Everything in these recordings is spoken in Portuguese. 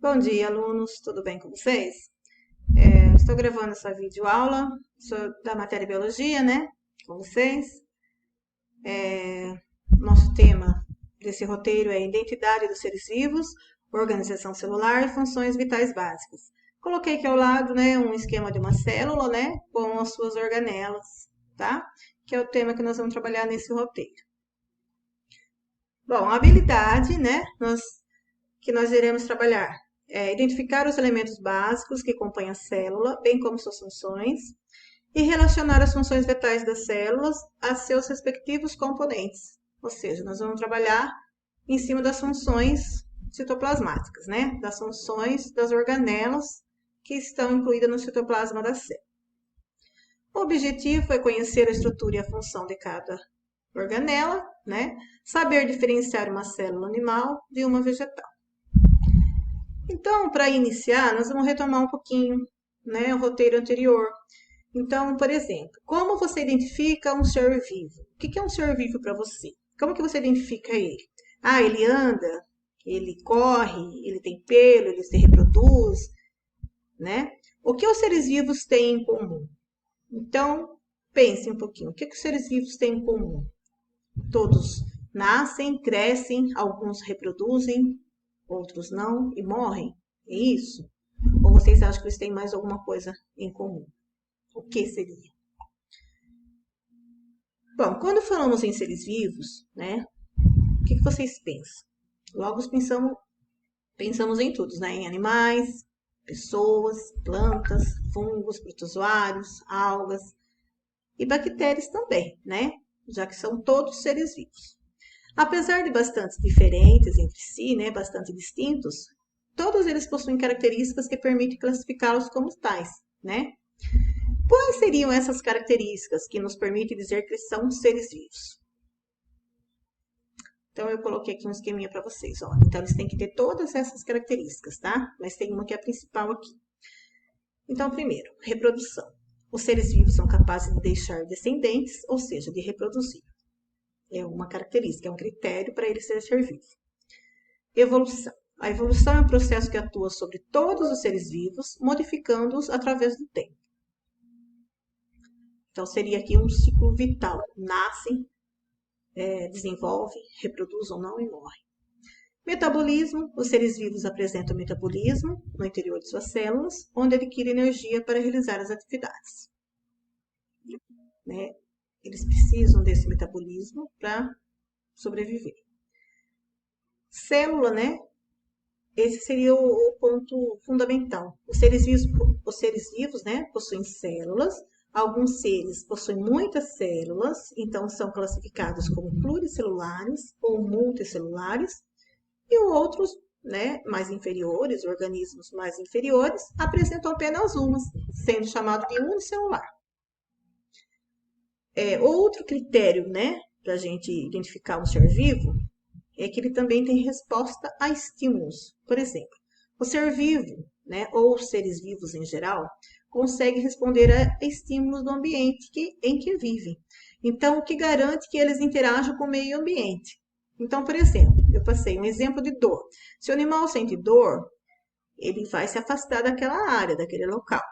Bom dia, alunos, tudo bem com vocês? Estou gravando essa videoaula da matéria Biologia, né, com vocês. Nosso tema desse roteiro é Identidade dos seres vivos, Organização celular e funções vitais básicas. Coloquei aqui ao lado, né, um esquema de uma célula, né, com as suas organelas, tá? Que é o tema que nós vamos trabalhar nesse roteiro. Bom, a habilidade, né, que nós iremos trabalhar identificar os elementos básicos que compõem a célula, bem como suas funções, e relacionar as funções vitais das células a seus respectivos componentes. Ou seja, nós vamos trabalhar em cima das funções citoplasmáticas, né? Das funções das organelas que estão incluídas no citoplasma da célula. O objetivo é conhecer a estrutura e a função de cada organela, né? Saber diferenciar uma célula animal de uma vegetal. Então, para iniciar, nós vamos retomar um pouquinho, né, o roteiro anterior. Então, por exemplo, como você identifica um ser vivo? O que é um ser vivo para você? Como que você identifica ele? Ah, ele anda, ele corre, ele tem pelo, ele se reproduz, né? O que os seres vivos têm em comum? Então, pense um pouquinho. O que os seres vivos têm em comum? Todos nascem, crescem, alguns reproduzem, outros não e morrem. É isso? Ou vocês acham que eles têm mais alguma coisa em comum? O que seria? Bom, quando falamos em seres vivos, né? O que vocês pensam? Logo pensamos em tudo, né? Em animais, pessoas, plantas, fungos, protozoários, algas e bactérias também, né? Já que são todos seres vivos. Apesar de bastante diferentes entre si, né, bastante distintos, todos eles possuem características que permitem classificá-los como tais, né? Quais seriam essas características que nos permitem dizer que eles são seres vivos? Então, eu coloquei aqui um esqueminha para vocês, ó. Então, eles têm que ter todas essas características, tá? Mas tem uma que é a principal aqui. Então, primeiro, reprodução. Os seres vivos são capazes de deixar descendentes, ou seja, de reproduzir. É uma característica, é um critério para ele ser vivo. Evolução. A evolução é um processo que atua sobre todos os seres vivos, modificando-os através do tempo. Então, seria aqui um ciclo vital. Nascem, desenvolvem, reproduzem ou não e morrem. Metabolismo. Os seres vivos apresentam metabolismo no interior de suas células, onde adquirem energia para realizar as atividades. Né? Eles precisam desse metabolismo para sobreviver. Célula, né? Esse seria o ponto fundamental. Os seres vivos, né, possuem células. Alguns seres possuem muitas células, então são classificados como pluricelulares ou multicelulares. E outros, né, mais inferiores, organismos mais inferiores, apresentam apenas uma, sendo chamado de unicelular. Outro critério, né, para a gente identificar um ser vivo é que ele também tem resposta a estímulos. Por exemplo, o ser vivo, né, ou os seres vivos em geral, consegue responder a estímulos do ambiente em que vivem. Então, o que garante que eles interajam com o meio ambiente. Então, por exemplo, eu passei um exemplo de dor. Se o animal sente dor, ele vai se afastar daquela área, daquele local.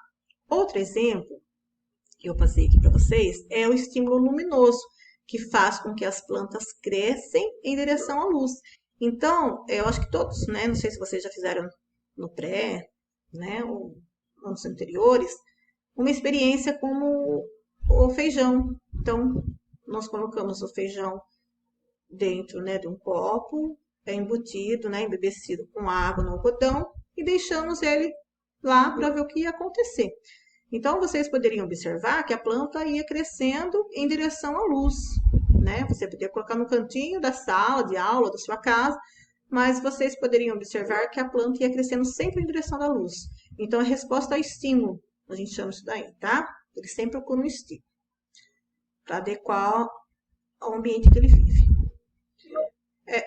Outro exemplo que eu passei aqui para vocês é o estímulo luminoso, que faz com que as plantas crescem em direção à luz. Então, eu acho que todos, né, não sei se vocês já fizeram no pré, né, ou anos anteriores, uma experiência como o feijão. Então, nós colocamos o feijão dentro, né, de um copo, embutido, né, embebecido com água no algodão e deixamos ele lá para ver o que ia acontecer. Então, vocês poderiam observar que a planta ia crescendo em direção à luz, né? Você podia colocar no cantinho da sala de aula da sua casa, mas vocês poderiam observar que a planta ia crescendo sempre em direção da luz. Então, a resposta ao estímulo, a gente chama isso daí, tá? Ele sempre procura um estímulo para adequar ao ambiente que ele vive.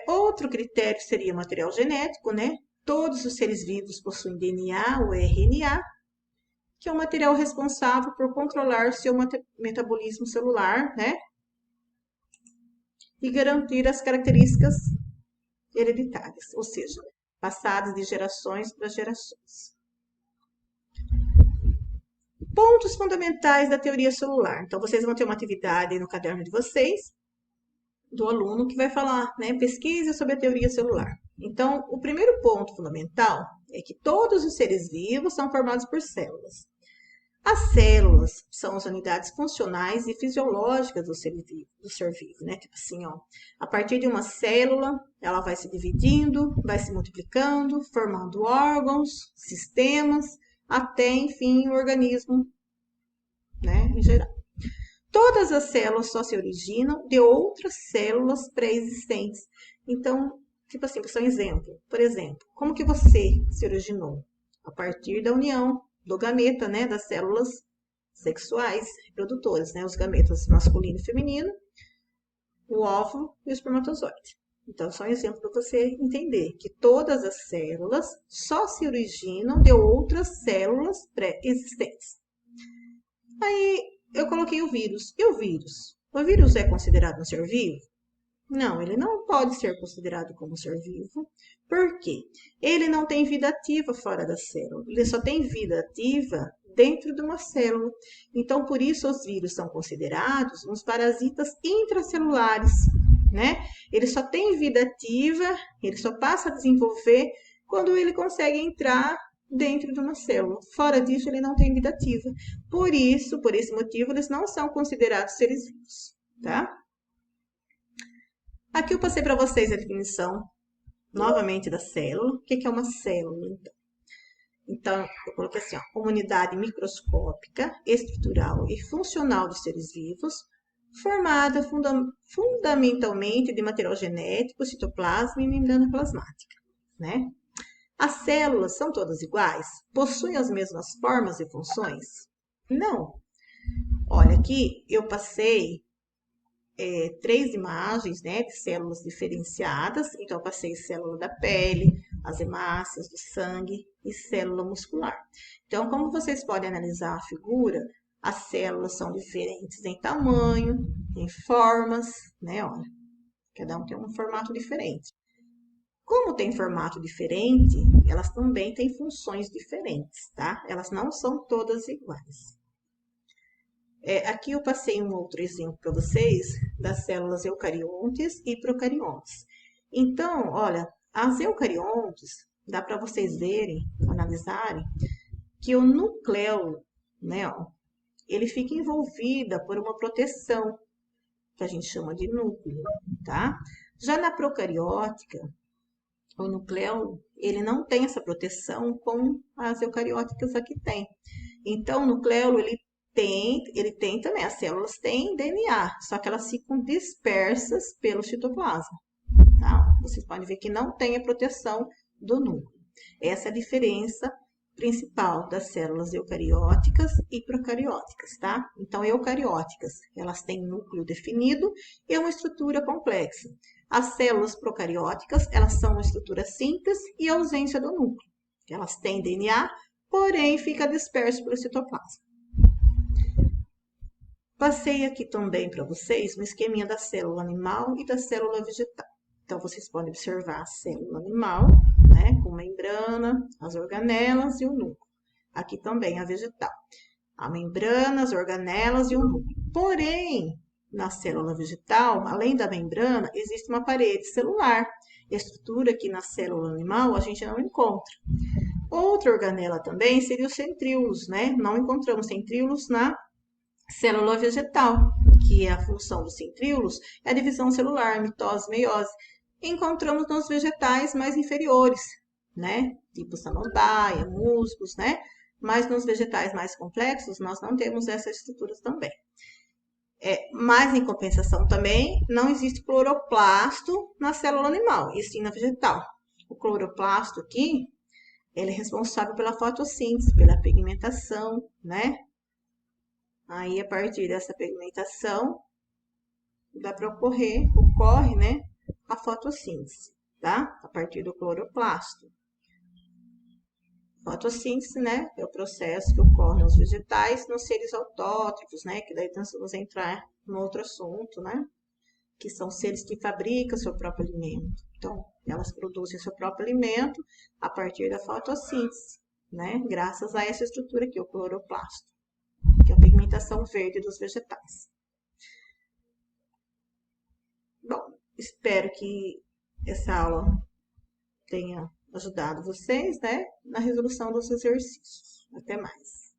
Outro critério seria o material genético, né? Todos os seres vivos possuem DNA ou RNA, que é o material responsável por controlar seu metabolismo celular, né? E garantir as características hereditárias, ou seja, passadas de gerações para gerações. Pontos fundamentais da teoria celular. Então, vocês vão ter uma atividade no caderno de vocês, do aluno, que vai falar, né, pesquisa sobre a teoria celular. Então, o primeiro ponto fundamental é que todos os seres vivos são formados por células. As células são as unidades funcionais e fisiológicas do ser vivo, né? Tipo assim, ó, a partir de uma célula, ela vai se dividindo, vai se multiplicando, formando órgãos, sistemas, até, enfim, o organismo, né, em geral. Todas as células só se originam de outras células pré-existentes. Então, tipo assim, vou dar um exemplo. Por exemplo, como que você se originou? A partir da união do gameta, né, das células sexuais reprodutoras, né, os gametas masculino e feminino, o óvulo e o espermatozoide. Então, só um exemplo para você entender que todas as células só se originam de outras células pré-existentes. Aí, eu coloquei o vírus. E o vírus? O vírus é considerado um ser vivo? Não, ele não pode ser considerado como ser vivo. Por quê? Ele não tem vida ativa fora da célula. Ele só tem vida ativa dentro de uma célula. Então, por isso, os vírus são considerados uns parasitas intracelulares, né? Ele só tem vida ativa, ele só passa a desenvolver quando ele consegue entrar dentro de uma célula. Fora disso, ele não tem vida ativa. Por isso, por esse motivo, eles não são considerados seres vivos, tá? Aqui eu passei para vocês a definição, novamente, da célula. O que é uma célula, então? Então, eu coloquei assim, ó, uma unidade microscópica, estrutural e funcional dos seres vivos, formada fundamentalmente de material genético, citoplasma e membrana plasmática, né? As células são todas iguais? Possuem as mesmas formas e funções? Não. Olha, aqui eu passei 3 imagens, né, de células diferenciadas. Então, eu passei célula da pele, as hemácias do sangue e célula muscular. Então, como vocês podem analisar a figura, as células são diferentes em tamanho, em formas, né, olha. Cada um tem um formato diferente. Como tem formato diferente, elas também têm funções diferentes, tá? Elas não são todas iguais. Aqui eu passei um outro exemplo para vocês das células eucariontes e procariontes. Então, olha, as eucariontes, dá para vocês verem, analisarem, que o núcleo, né, ó, ele fica envolvida por uma proteção, que a gente chama de núcleo, tá? Já na procariótica, o núcleo, ele não tem essa proteção como as eucarióticas aqui tem. Então, o núcleo, ele tem também, as células têm DNA, só que elas ficam dispersas pelo citoplasma, tá? Vocês podem ver que não tem a proteção do núcleo. Essa é a diferença principal das células eucarióticas e procarióticas, tá? Então, eucarióticas, elas têm núcleo definido e uma estrutura complexa. As células procarióticas, elas são uma estrutura simples e ausência do núcleo. Elas têm DNA, porém fica disperso pelo citoplasma. Passei aqui também para vocês um esqueminha da célula animal e da célula vegetal. Então, vocês podem observar a célula animal, né, com membrana, as organelas e o núcleo. Aqui também a vegetal. A membrana, as organelas e o núcleo. Porém, na célula vegetal, além da membrana, existe uma parede celular. Estrutura que na célula animal a gente não encontra. Outra organela também seria os centríolos, né? Não encontramos centríolos na célula vegetal, que é a função dos centríolos, é a divisão celular, mitose, meiose. Encontramos nos vegetais mais inferiores, né? Tipo samambaia, musgos, né? Mas nos vegetais mais complexos, nós não temos essas estruturas também. Mas, em compensação também, não existe cloroplasto na célula animal, e sim na vegetal. O cloroplasto aqui, ele é responsável pela fotossíntese, pela pigmentação, né? Aí, a partir dessa pigmentação, dá para ocorre, né, a fotossíntese, tá? A partir do cloroplasto. Fotossíntese, né, é o processo que ocorre nos vegetais, nos seres autótrofos, né, que daí nós vamos entrar no outro assunto, né, que são seres que fabricam seu próprio alimento. Então, elas produzem seu próprio alimento a partir da fotossíntese, né? Graças a essa estrutura aqui, o cloroplasto, que é a pigmentação verde dos vegetais. Bom, espero que essa aula tenha ajudado vocês, né, na resolução dos exercícios. Até mais.